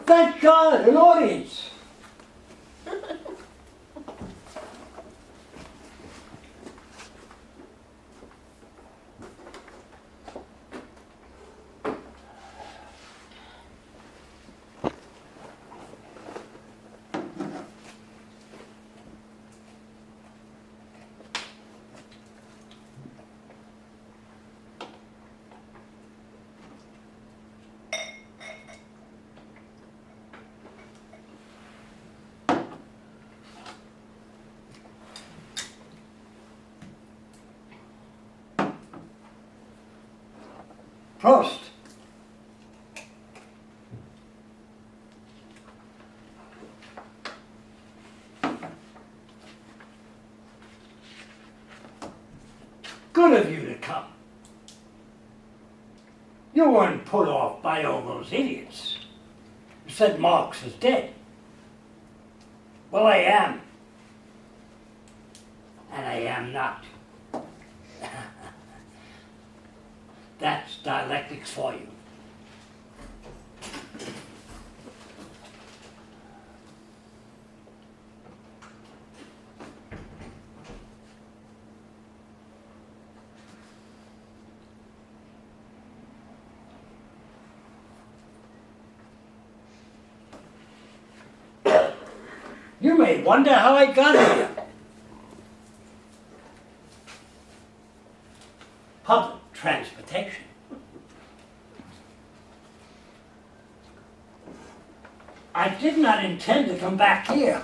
Thank God, an audience. Prost. Good of you to come. You weren't put off by all those idiots who said Marx is dead. Well, I am. And I am not. That's dialectics for you. You may wonder how I got here. Public transportation. I did not intend to come back here.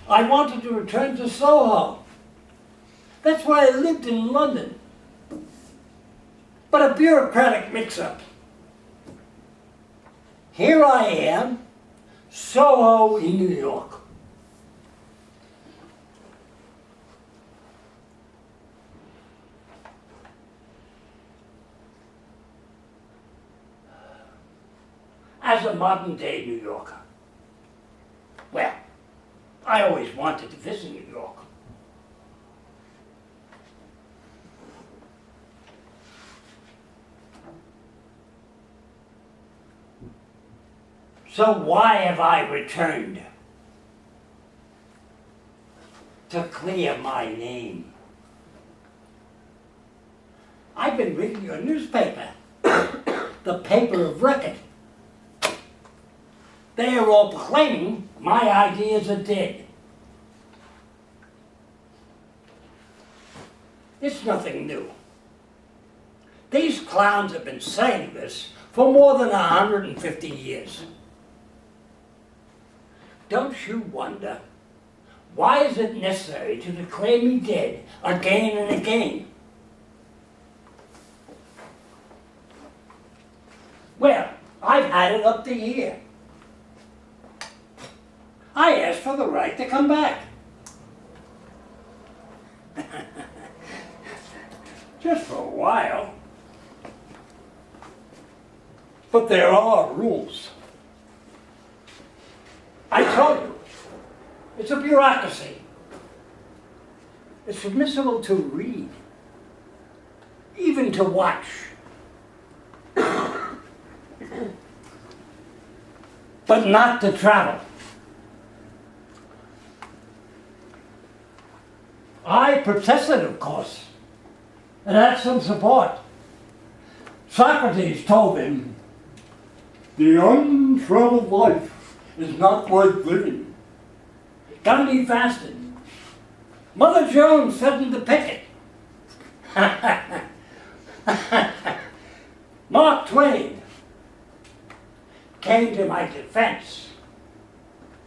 I wanted to return to Soho. That's why I lived in London. But a bureaucratic mix-up. Here I am, Soho in New York. As a modern-day New Yorker. Well, I always wanted to visit New York. So why have I returned? To clear my name. I've been reading your newspaper, the paper of record. They are all proclaiming my ideas are dead. It's nothing new. These clowns have been saying this for more than 150 years. Don't you wonder, why is it necessary to declare me dead again and again? Well, I've had it up to here. I asked for the right to come back. Just for a while. But there are rules. I told you, it's a bureaucracy. It's permissible to read, even to watch. But not to travel. I protested, of course, and had some support. Socrates told him, "The untraveled life is not worth living." Gandhi fasted. Mother Jones threatened to picket. Mark Twain came to my defense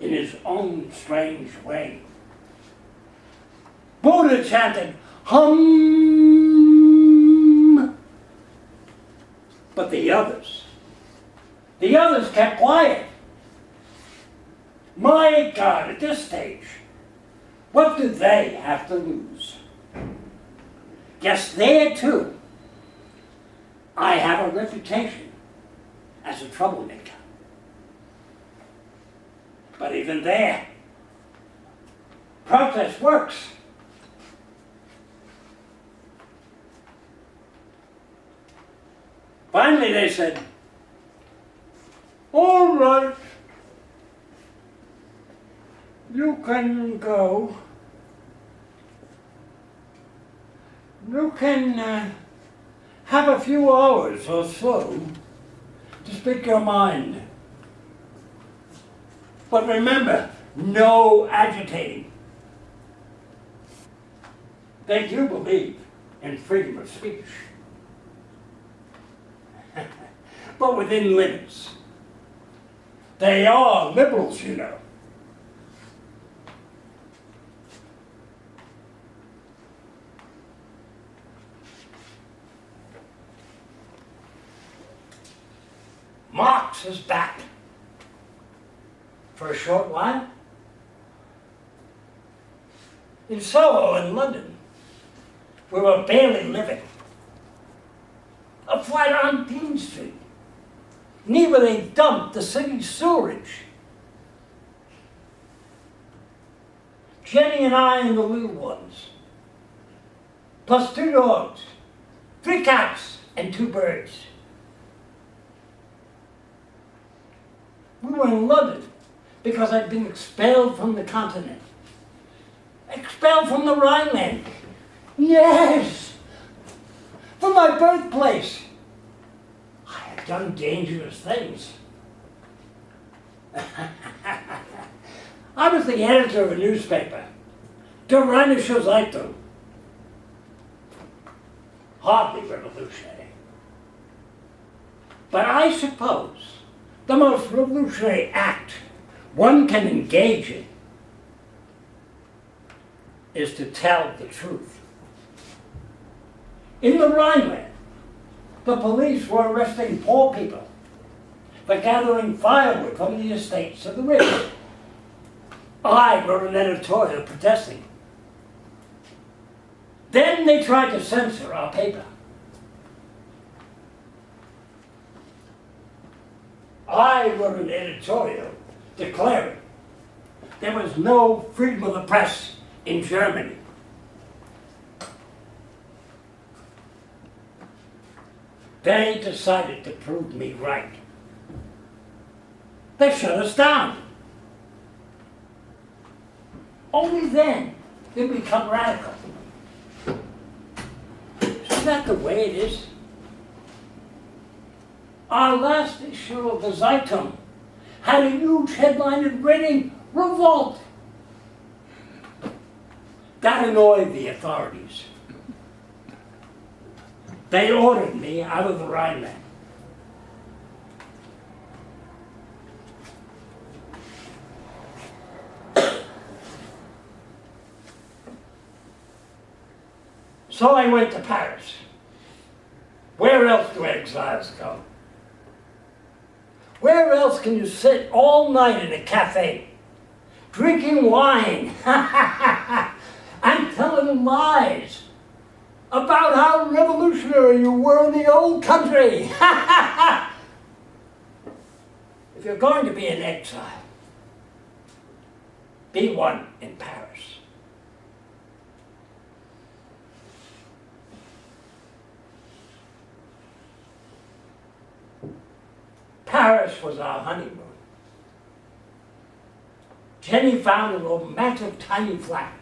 in his own strange way. Buddha chanted, hum. But the others kept quiet. My God, at this stage, what do they have to lose? Yes, there too, I have a reputation as a troublemaker. But even there, protest works. Finally they said, all right, You can go. You can have a few hours or so to speak your mind. But remember, no agitating. They do believe in freedom of speech, but within limits. They are liberals, you know. Marx is back for a short while in Soho in London. We were barely living. A flat on Dean Street, near where they dumped the city's sewerage. Jenny and I and the little ones, plus 2 dogs, 3 cats, and 2 birds. We were in London because I'd been expelled from the continent. Expelled from the Rhineland. Yes! From my birthplace. I had done dangerous things. I was the editor of a newspaper, Der Rheinische Zeitung. Hardly revolutionary. But I suppose the most revolutionary act one can engage in is to tell the truth. In the Rhineland, the police were arresting poor people for gathering firewood from the estates of the rich. I wrote an editorial protesting. Then they tried to censor our paper. I wrote an editorial declaring there was no freedom of the press in Germany. They decided to prove me right. They shut us down. Only then did we become radical. Isn't that the way it is? Our last issue of the Zeitung had a huge headline reading, "Revolt." That annoyed the authorities. They ordered me out of the Rhineland. So I went to Paris. Where else do exiles go? Where else can you sit all night in a cafe, drinking wine, and telling lies about how revolutionary you were in the old country? If you're going to be in exile, be one in Paris. Paris was our honeymoon. Jenny found a romantic tiny flat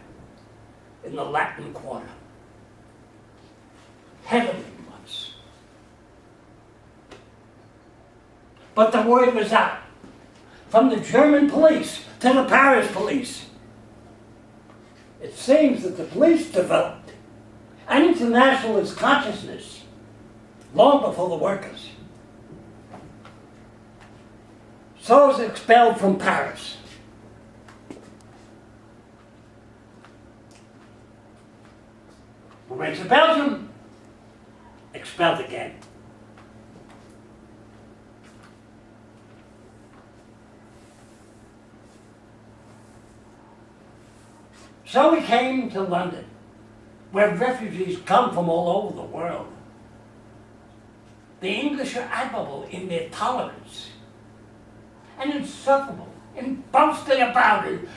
in the Latin Quarter. Heavenly once. But the word was out, from the German police to the Paris police. It seems that the police developed an internationalist consciousness long before the workers. So I was expelled from Paris. We went to Belgium, expelled again. So we came to London, where refugees come from all over the world. The English are admirable in their tolerance and insufferable in boasting about it.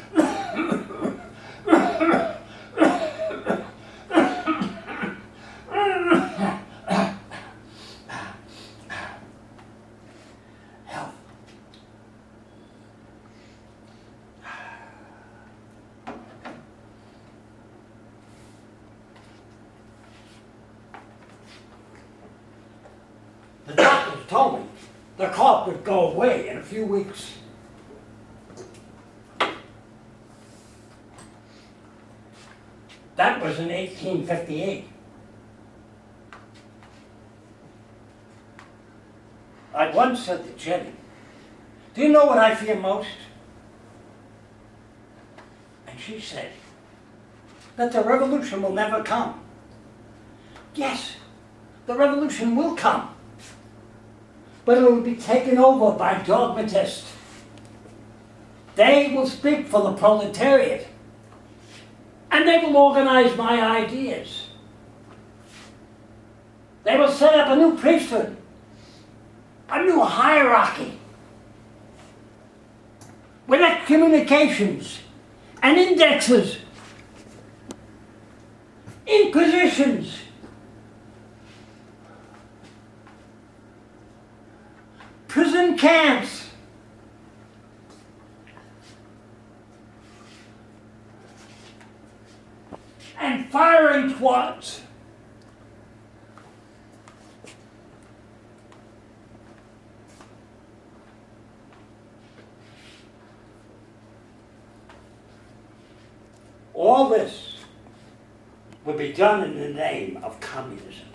told me the cough would go away in a few weeks. That was in 1858. I once said to Jenny, "Do you know what I fear most?" And she said, "That the revolution will never come." Yes, the revolution will come, but it will be taken over by dogmatists. They will speak for the proletariat, and they will organize my ideas. They will set up a new priesthood, a new hierarchy, with excommunications and indexes, inquisitions, prison camps, and firing squads. All this will be done in the name of communism.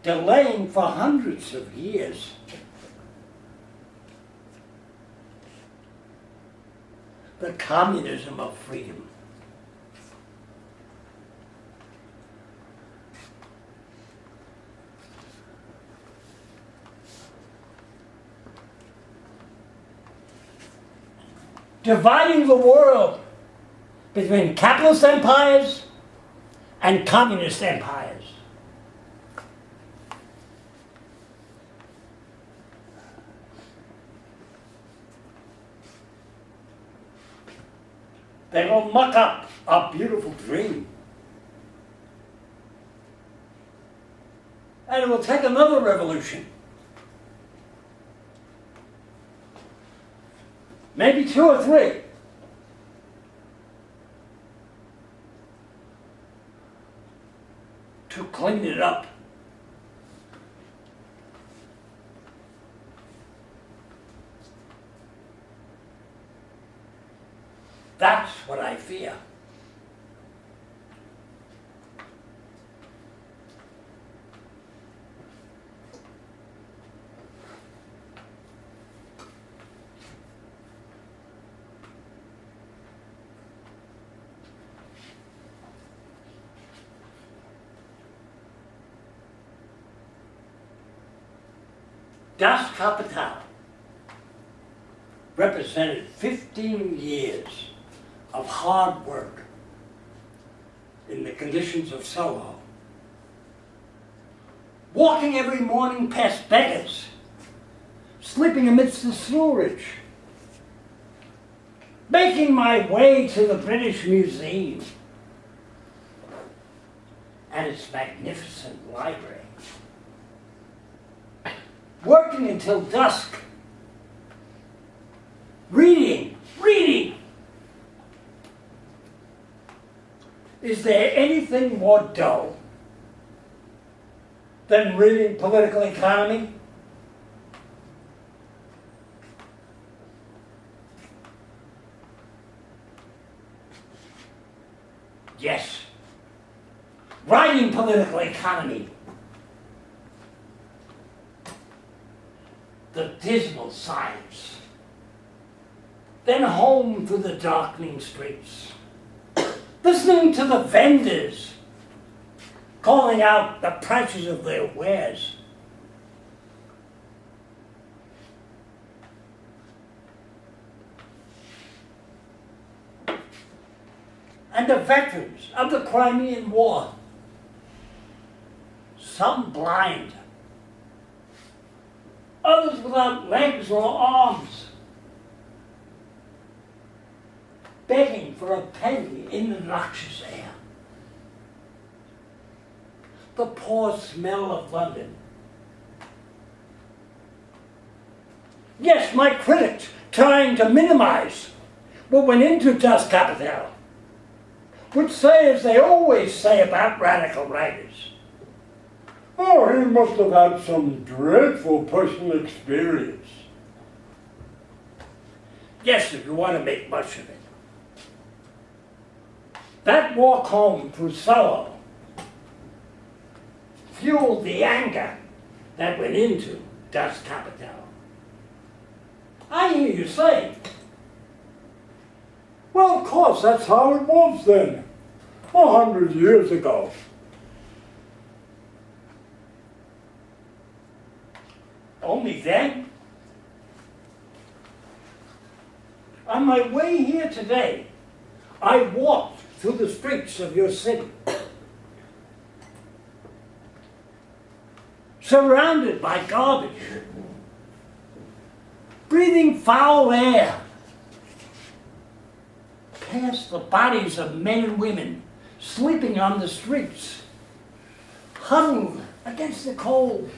Delaying for hundreds of years. The communism of freedom. Dividing the world between capitalist empires and communist empires. They will muck up a beautiful dream. And it will take another revolution. Maybe 2 or 3. To clean it up. That's what I fear. Das Kapital represented 15 years of hard work in the conditions of Soho. Walking every morning past beggars, sleeping amidst the sewerage, making my way to the British Museum and its magnificent library, working until dusk, reading. Is there anything more dull than reading political economy? Yes. Writing political economy. The dismal science. Then home through the darkening streets. Listening to the vendors calling out the prices of their wares. And the veterans of the Crimean War, some blind, others without legs or arms, begging for a penny in the noxious air. The poor smell of London. Yes, my critics, trying to minimize what went into Das Kapital, would say, as they always say about radical writers, Oh, he must have had some dreadful personal experience. Yes, if you want to make much of it. That walk home through Soho fueled the anger that went into Das Kapital. I hear you say, Well, of course, that's how it was then, 100 years ago. only then? On my way here today, I walked through the streets of your city, surrounded by garbage, breathing foul air, past the bodies of men and women sleeping on the streets, huddled against the cold.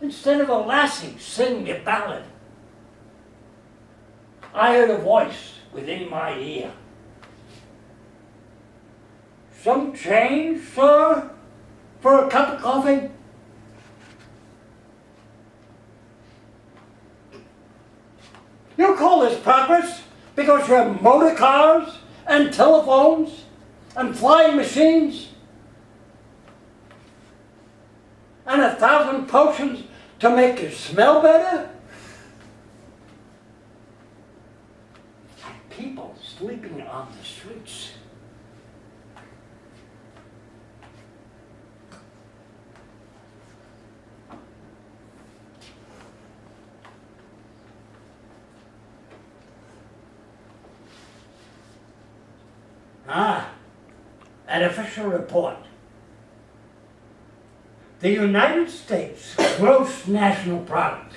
Instead of a lassie singing a ballad, I heard a voice within my ear. Some change, sir, for a cup of coffee? You call this progress because you have motor cars and telephones and flying machines and 1,000 potions to make you smell better? And people sleeping on the streets. An official report. The United States gross national product.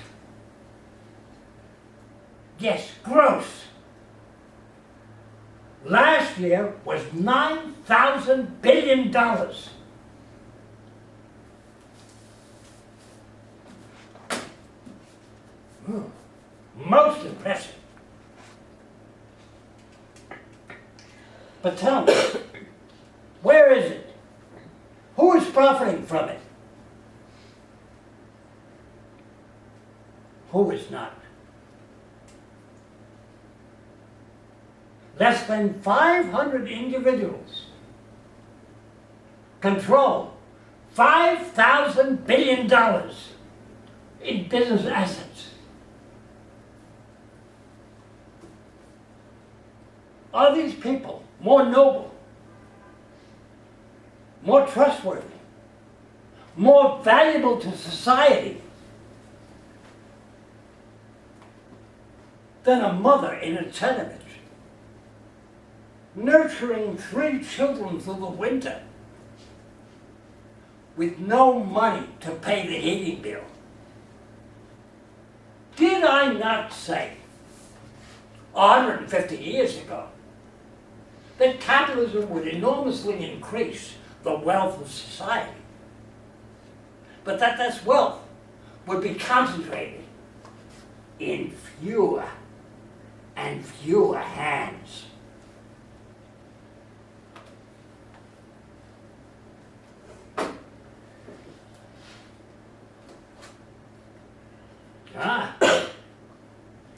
Yes, gross. Last year was $9,000 billion. Most impressive. But tell me, where is it? Who is profiting from it? Who is not? Less than 500 individuals control $5,000 billion in business assets. Are these people more noble, more trustworthy, more valuable to society than a mother in a tenement, nurturing 3 children through the winter with no money to pay the heating bill? Did I not say 150 years ago that capitalism would enormously increase the wealth of society, but that this wealth would be concentrated in fewer and fewer hands?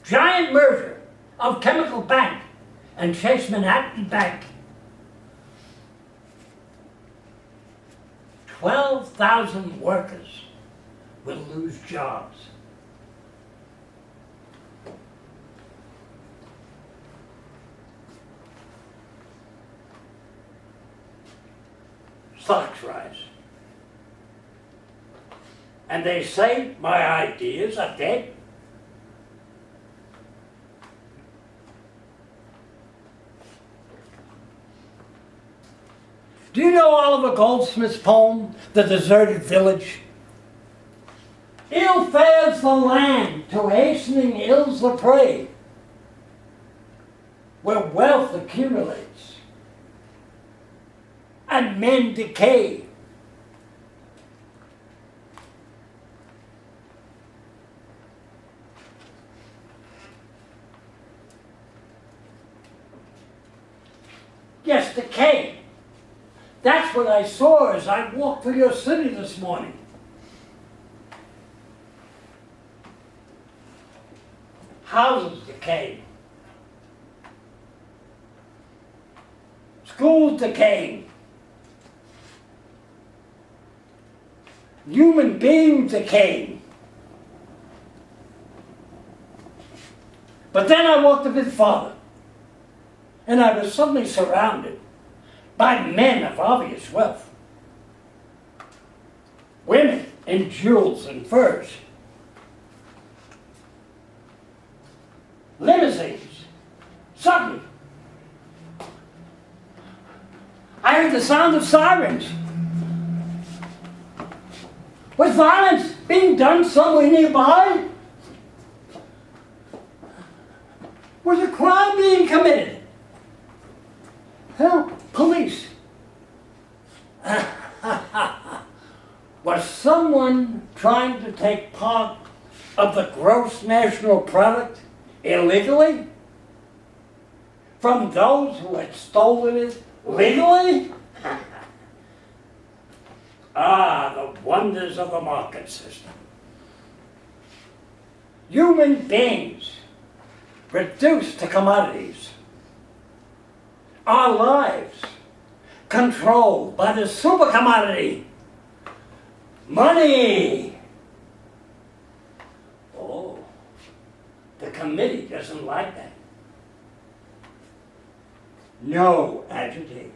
Giant merger of Chemical Bank and Chase Manhattan Bank. 12,000 workers will lose jobs. Stocks rise. And they say my ideas are dead. Do you know Oliver Goldsmith's poem, The Deserted Village? Ill fares the land to hastening ills of prey, where wealth accumulates and men decay. Yes, decay. That's what I saw as I walked through your city this morning. Houses decaying. Schools decaying. Human beings decaying. But then I walked a bit farther, and I was suddenly surrounded by men of obvious wealth. Women in jewels and furs. Limousines. Suddenly, I heard the sound of sirens. Was violence being done somewhere nearby? Was a crime being committed? Hell, police. Was someone trying to take part of the gross national product illegally? From those who had stolen it legally? Ah, the wonders of the market system. Human beings reduced to commodities. Our lives controlled by the super commodity, money. Oh, the committee doesn't like that. No agitators.